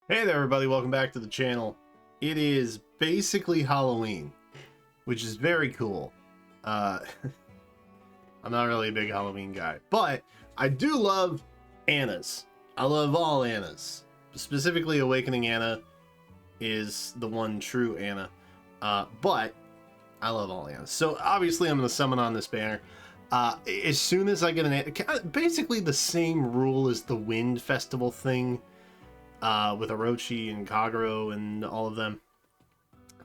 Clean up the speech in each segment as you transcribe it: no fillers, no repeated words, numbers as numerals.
Hey there everybody, welcome back to the channel. It is basically Halloween, which is very cool. I'm not really a big Halloween guy, but I do love Annas. I love all Annas. Specifically, Awakening Anna is the one true Anna, but I love all Annas. So obviously I'm going to summon on this banner. As soon as I get an Anna, basically the same rule as the Wind Festival thing, with Orochi and Kagero and all of them.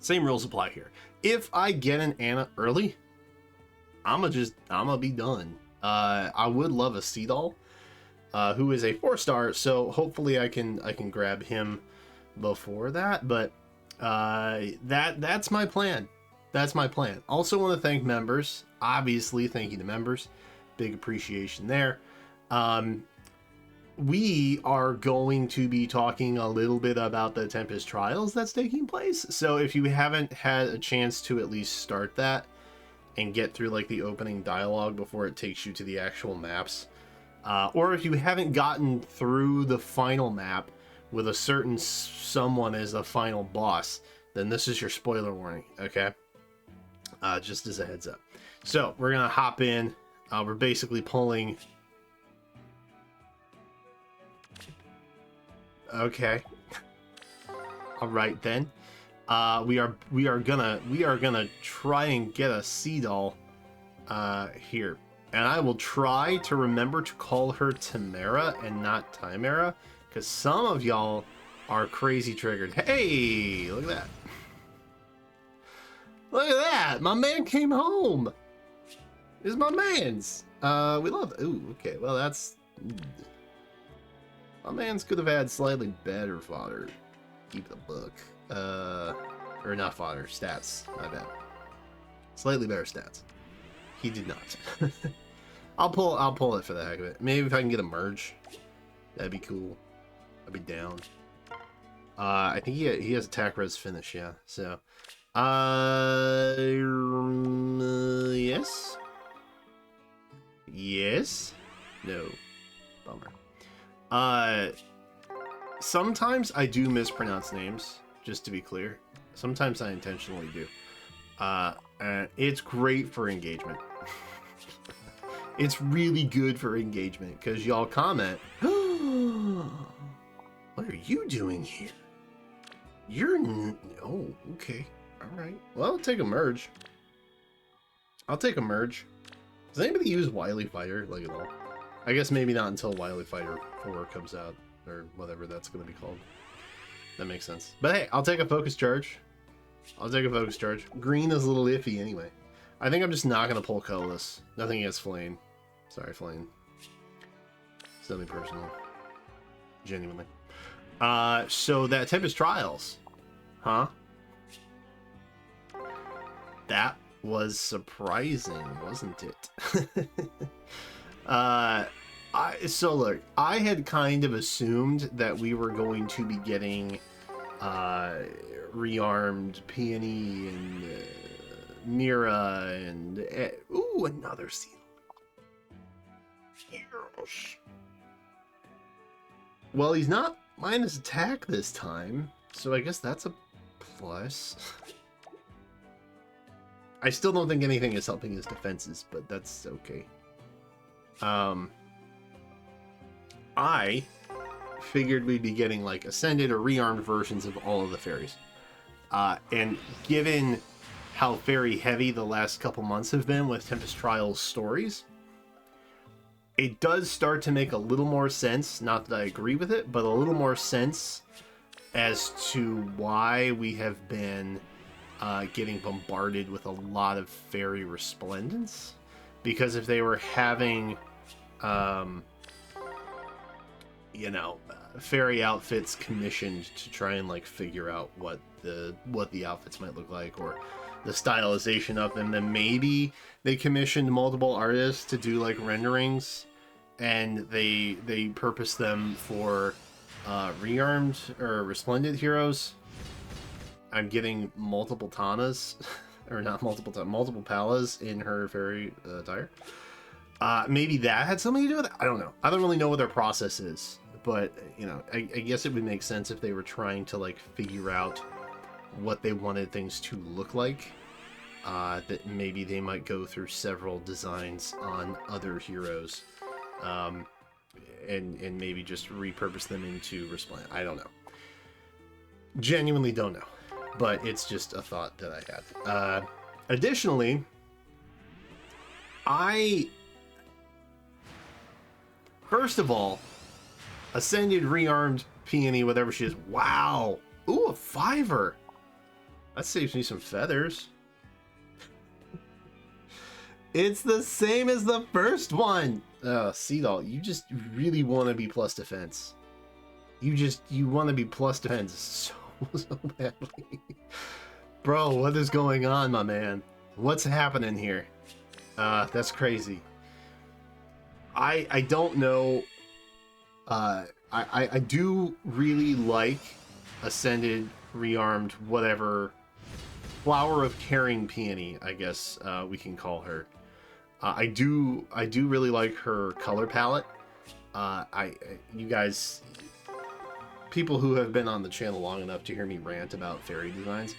Same rules apply here. If I get an Anna early, I'm gonna be done. I would love a Seedall, who is a 4-star, so hopefully I can grab him before that. But that's my plan. That's my plan. Also want to thank members. Obviously, thank you to members. Big appreciation there. We are going to be talking a little bit about the Tempest Trials that's taking place. So if you haven't had a chance to at least start that and get through like the opening dialogue before it takes you to the actual maps, or if you haven't gotten through the final map with a certain someone as the final boss, then this is your spoiler warning, okay? Just as a heads up. So we're gonna hop in. We're basically pulling... Okay. All right then. We are gonna try and get a Seedall here, and I will try to remember to call her Tamara and not Timera, because some of y'all are crazy triggered. Hey, look at that! Look at that! My man came home. This is my man's. We love. Ooh, okay. Well, that's. My man's could have had slightly better fodder. Keep the book. Or not fodder, stats. My bad. Slightly better stats. He did not. I'll pull it for the heck of it. Maybe if I can get a merge, that'd be cool. I'd be down. I think he has attack res finish, yeah. So, yes. Yes. No. Bummer. Sometimes I do mispronounce names, just to be clear. Sometimes I intentionally do. And it's great for engagement. It's really good for engagement, because y'all comment, what are you doing here? Oh, okay. Alright. Well, I'll take a merge. I'll take a merge. Does anybody use Wily Fighter, like, at all? I guess maybe not until Wily Fighter 4 comes out, or whatever that's going to be called. That makes sense. But hey, I'll take a focus charge. I'll take a focus charge. Green is a little iffy anyway. I think I'm just not going to pull colorless. Nothing against Flame. Sorry, Flame. Semi-personal. Genuinely. So that Tempest Trials. Huh? That was surprising, wasn't it? So look, I had kind of assumed that we were going to be getting rearmed Peony and Mira and ooh, another seal. Yes. Well, he's not minus attack this time, so I guess that's a plus. I still don't think anything is helping his defenses, but that's okay. I figured we'd be getting like ascended or rearmed versions of all of the fairies. And given how fairy heavy the last couple months have been with Tempest Trials stories, it does start to make a little more sense, not that I agree with it, but a little more sense as to why we have been getting bombarded with a lot of fairy resplendence. Because if they were having fairy outfits commissioned to try and like figure out what the outfits might look like, or the stylization of them, then maybe they commissioned multiple artists to do like renderings, and they purpose them for rearmed or resplendent heroes. I'm getting multiple Tanas, or not multiple Palas in her fairy attire. Maybe that had something to do with it. I don't know. I don't really know what their process is. but you know, I guess it would make sense if they were trying to like figure out what they wanted things to look like. That maybe they might go through several designs on other heroes, and maybe just repurpose them into Resplendent. I don't know. Genuinely don't know, but it's just a thought that I had. Additionally, first of all, Ascended Rearmed Peony, whatever she is. Wow. Ooh, a 5er. That saves me some feathers. It's the same as the first one. Seedall, you just really want to be plus defense. You want to be plus defense so badly. Bro, what is going on, my man? What's happening here? That's crazy. I don't know. I do really like Ascended, Rearmed, whatever. Flower of Caring Peony, I guess we can call her. I do really like her color palette. You guys, people who have been on the channel long enough to hear me rant about fairy designs,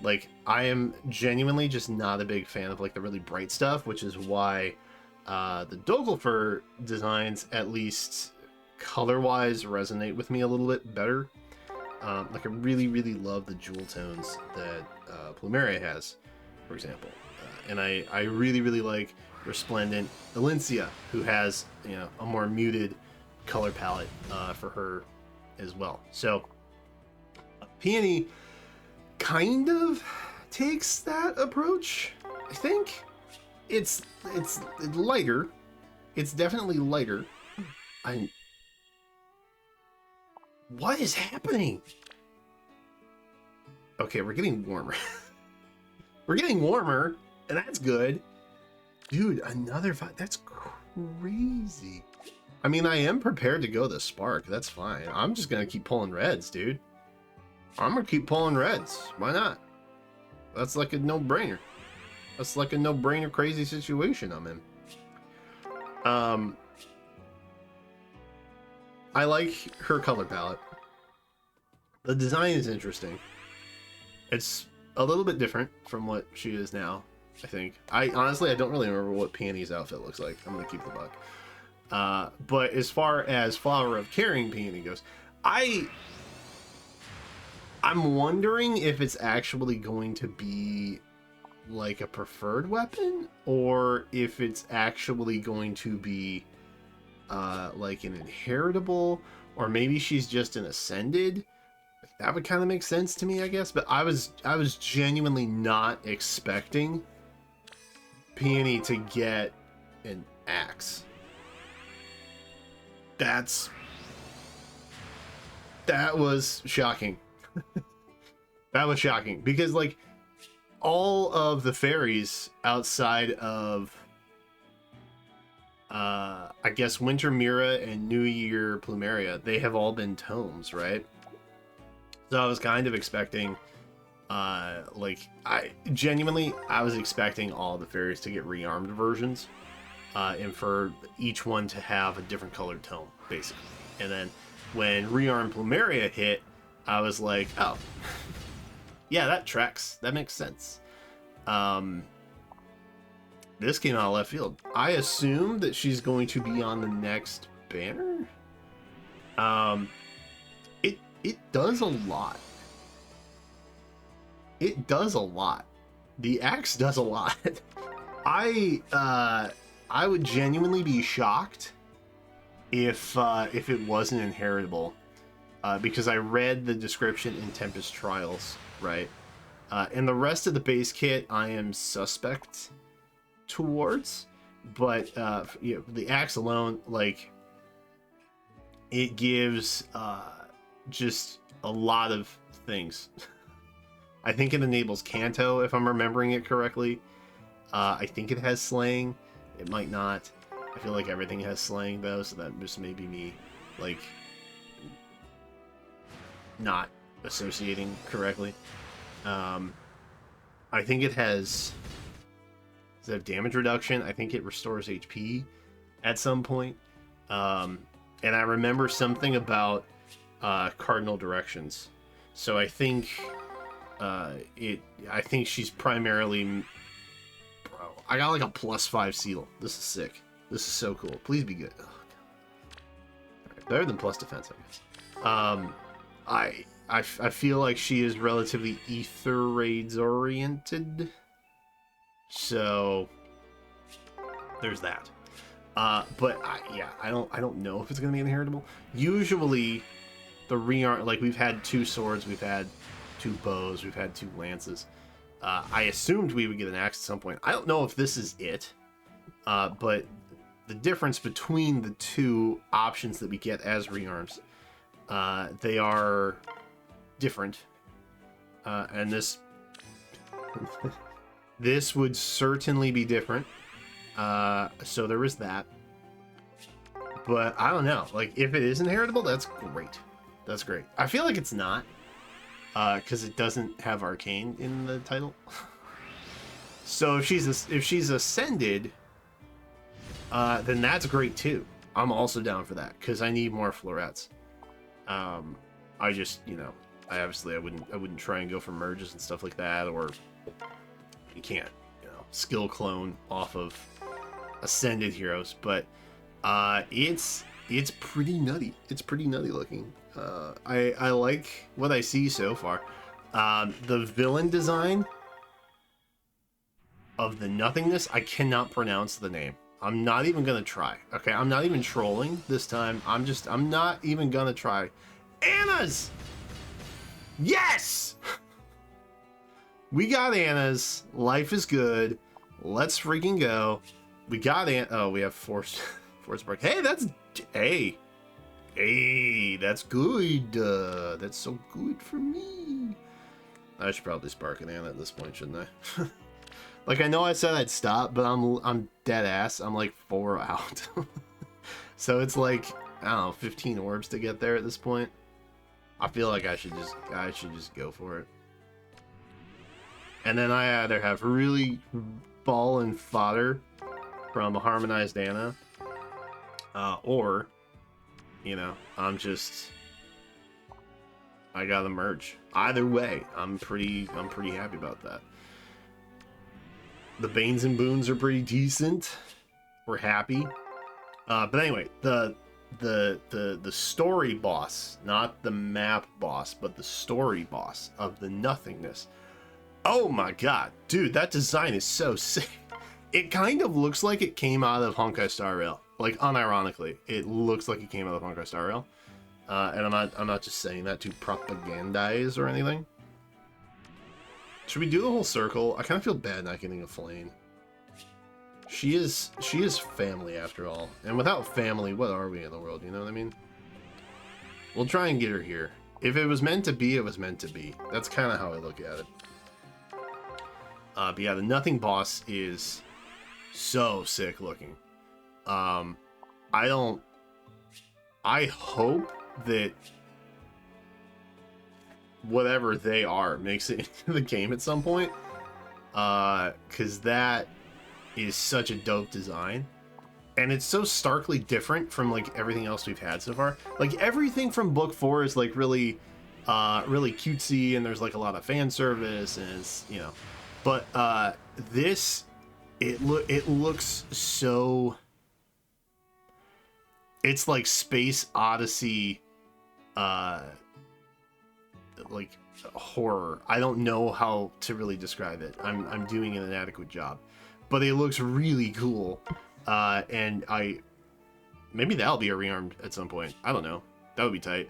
like, I am genuinely just not a big fan of like the really bright stuff, which is why the Dogelfur designs, at least color-wise, resonate with me a little bit better. Like, I really love the jewel tones that Plumeria has, for example. And I really like Resplendent Valencia, who has, you know, a more muted color palette for her as well. So Peony kind of takes that approach. I think it's lighter. It's definitely lighter. What is happening? Okay, we're getting warmer. We're getting warmer, and that's good. Dude, another 5. That's crazy. I mean, I am prepared to go the Spark. That's fine. I'm just going to keep pulling reds, dude. I'm going to keep pulling reds. Why not? That's like a no-brainer. That's like a no-brainer crazy situation I'm in. I like her color palette. The design is interesting. It's a little bit different from what she is now, I think. Honestly, I don't really remember what Peony's outfit looks like. I'm gonna keep the buck. But as far as Flower of Caring Peony goes, I'm wondering if it's actually going to be like a preferred weapon, or if it's actually going to be like an inheritable, or maybe she's just an ascended. That would kind of make sense to me, I guess. But I was genuinely not expecting Peony to get an axe. That was shocking. That was shocking, because like all of the fairies outside of I guess Winter Mira and New Year Plumeria, they have all been tomes, right? So I was kind of expecting, like, I was expecting all the fairies to get rearmed versions, and for each one to have a different colored tome, basically. And then when Rearmed Plumeria hit, I was like, oh, yeah, that tracks. That makes sense. This came out of left field. I assume that she's going to be on the next banner. It does a lot. It does a lot. The axe does a lot. I would genuinely be shocked if it wasn't inheritable, because I read the description in Tempest Trials, right? And the rest of the base kit I am suspect towards, but you know, the axe alone, like, it gives just a lot of things. I think it enables Kanto, if I'm remembering it correctly. I think it has slaying. It might not. I feel like everything has slaying though, so that just may be me, like, not associating correctly. I think it has, does it have damage reduction? I think it restores HP at some point. And I remember something about cardinal directions. So I think I think she's primarily. Bro, I got like a +5 seal. This is sick. This is so cool. Please be good. Oh, right, better than plus defense, I guess. I feel like she is relatively ether raids oriented. So there's that. But yeah, I don't know if it's gonna be inheritable. Usually, the rearm, like we've had 2 swords, we've had 2 bows, we've had 2 lances. I assumed we would get an axe at some point. I don't know if this is it, but the difference between the 2 options that we get as rearms, they are different, and this this would certainly be different. So there is that. But I don't know. Like, if it is inheritable, that's great. That's great. I feel like it's not, because it doesn't have arcane in the title. So if she's ascended, then that's great too. I'm also down for that because I need more florets. I just, you know, I wouldn't try and go for merges and stuff like that, or you can't, you know, skill clone off of ascended heroes. But it's pretty nutty. It's pretty nutty looking. I like what I see so far. The villain design of the nothingness, I cannot pronounce the name. I'm not even gonna try. Okay, I'm not even trolling this time. I'm not even gonna try. ANNAAAAS! Yes! We got ANNAAAAS. Life is good. Let's freaking go. We got oh, we have Force Spark. Hey, that's hey, that's good. That's so good for me. I should probably spark an Anna at this point, shouldn't I? Like, I know I said I'd stop, but I'm dead ass. I'm like 4 out. So it's like, I don't know, 15 orbs to get there at this point. I feel like I should just go for it. And then I either have really ball and fodder from a harmonized Anna, or, you know, I gotta merge. Either way, I'm pretty happy about that. The Banes and Boons are pretty decent. We're happy. But anyway, the story boss, not the map boss, but the story boss of the nothingness. Oh my god, dude, that design is so sick. It kind of looks like it came out of Honkai Star Rail. Like, unironically, it looks like it came out of Honkai Star Rail. And I'm not just saying that to propagandize or anything. Should we do the whole circle? I kind of feel bad not getting a flame. She is family after all. And without family, what are we in the world? You know what I mean? We'll try and get her here. If it was meant to be, it was meant to be. That's kind of how I look at it. But yeah, the Nothing boss is so sick looking. I hope that whatever they are makes it into the game at some point, because that is such a dope design, and it's so starkly different from like everything else we've had so far. Like, everything from book 4 is like really cutesy, and there's like a lot of fan service, and it's, you know, but this, it looks so, it's like Space Odyssey, like horror. I don't know how to really describe it. I'm doing an inadequate job, but it looks really cool. And maybe that'll be a rearmed at some point. I don't know. That would be tight.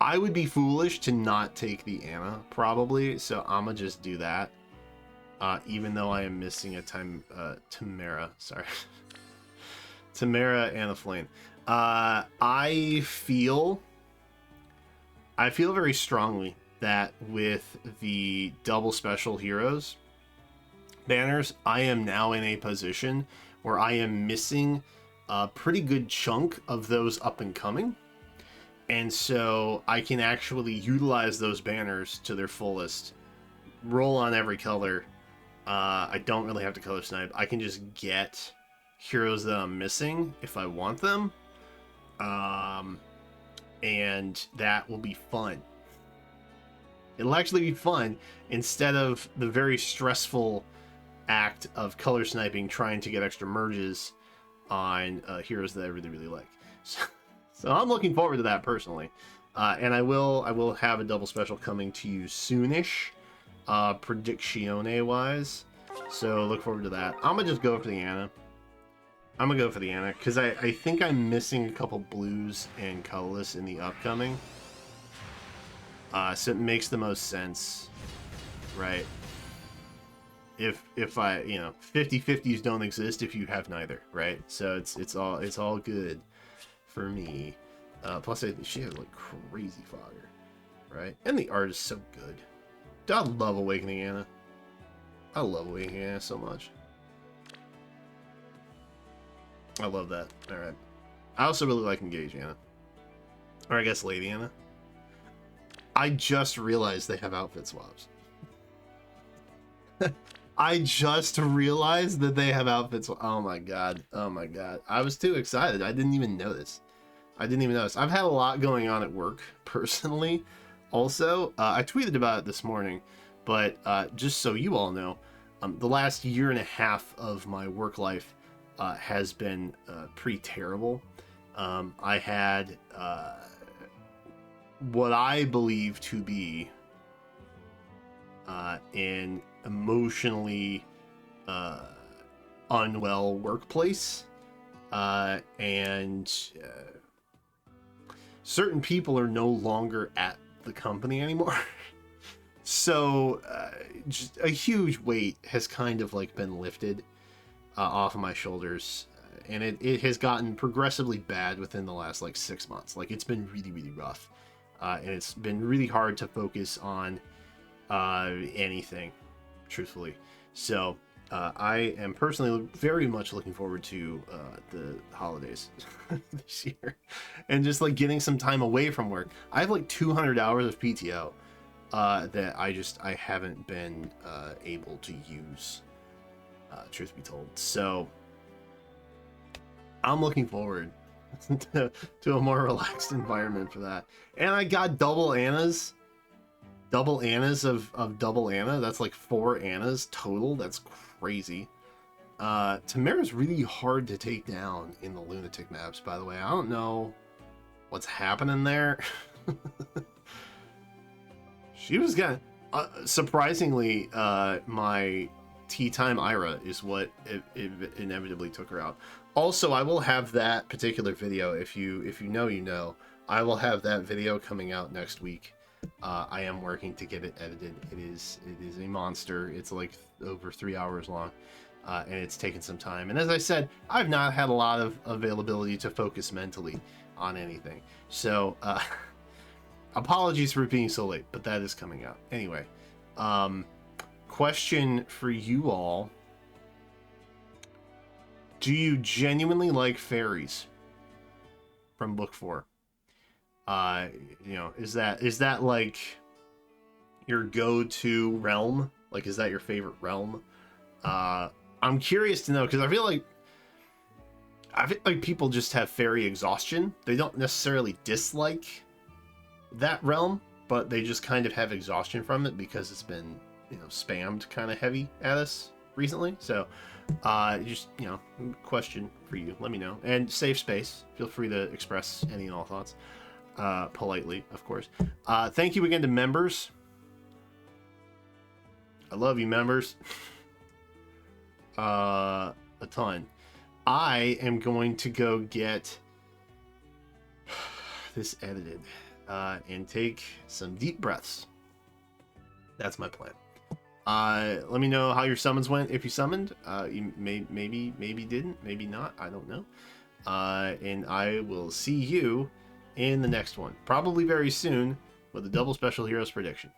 I would be foolish to not take the Anna, probably, so I'm gonna just do that. Even though I am missing a Tamara, sorry. Tamara and a flame. I feel very strongly that with the double special heroes banners, I am now in a position where I am missing a pretty good chunk of those up and coming. And so I can actually utilize those banners to their fullest, roll on every color, I don't really have to color snipe. I can just get heroes that I'm missing if I want them. And that will be fun. It'll actually be fun instead of the very stressful act of color sniping trying to get extra merges on heroes that I really, really like. So I'm looking forward to that personally. And I will have a double special coming to you soonish, Predictione wise. So look forward to that. I'm gonna just go for the Anna. I'm gonna go for the Anna because I think I'm missing a couple blues and colorless in the upcoming. So it makes the most sense, right? If I, 50-50s don't exist if you have neither, right? So it's all good for me. Plus she has like crazy fodder, right? And the art is so good. Dude, I love Awakening Anna. I love Awakening Anna so much. I love that. All right. I also really like Engage Anna, or I guess Lady Anna. I just realized they have outfit swaps. I just realized that they have outfits. Oh my god. Oh my god. I was too excited. I didn't even notice. I've had a lot going on at work personally. Also, I tweeted about it this morning, but just so you all know, the last year and a half of my work life has been pretty terrible. I had what I believe to be an emotionally unwell workplace, and certain people are no longer at the company anymore. So just a huge weight has kind of like been lifted off of my shoulders, and it has gotten progressively bad within the last like 6 months. Like it's been really, really rough, and it's been really hard to focus on anything, truthfully. So I am personally very much looking forward to the holidays this year, and just like getting some time away from work. I have like 200 hours of PTO that I haven't been able to use, truth be told. So I'm looking forward to a more relaxed environment for that. And I got double Annas of double Anna. That's like 4 Annas total. That's crazy. Tamara's really hard to take down in the lunatic maps, by the way. I don't know what's happening there. She was gonna surprisingly, my tea time Ira is what it inevitably took her out. Also, I will have that particular video, if you know, you know, I will have that video coming out next week. I am working to get it edited. It is a monster. It's like over 3 hours long, and it's taken some time. And as I said, I've not had a lot of availability to focus mentally on anything. So apologies for being so late, but that is coming out anyway. Question for you all: do you genuinely like fairies from book 4? Is that like your go-to realm? Like, is that your favorite realm? I'm curious to know, because I feel like people just have fairy exhaustion. They don't necessarily dislike that realm, but they just kind of have exhaustion from it because it's been, spammed kind of heavy at us recently. So just, question for you, let me know. And safe space, feel free to express any and all thoughts, politely, of course. Thank you again to members. I love you, members. A ton. I am going to go get this edited and take some deep breaths. That's my plan. Let me know how your summons went. If you summoned, you maybe didn't, maybe not, I don't know. And I will see you in the next one, probably very soon, with a double special heroes prediction.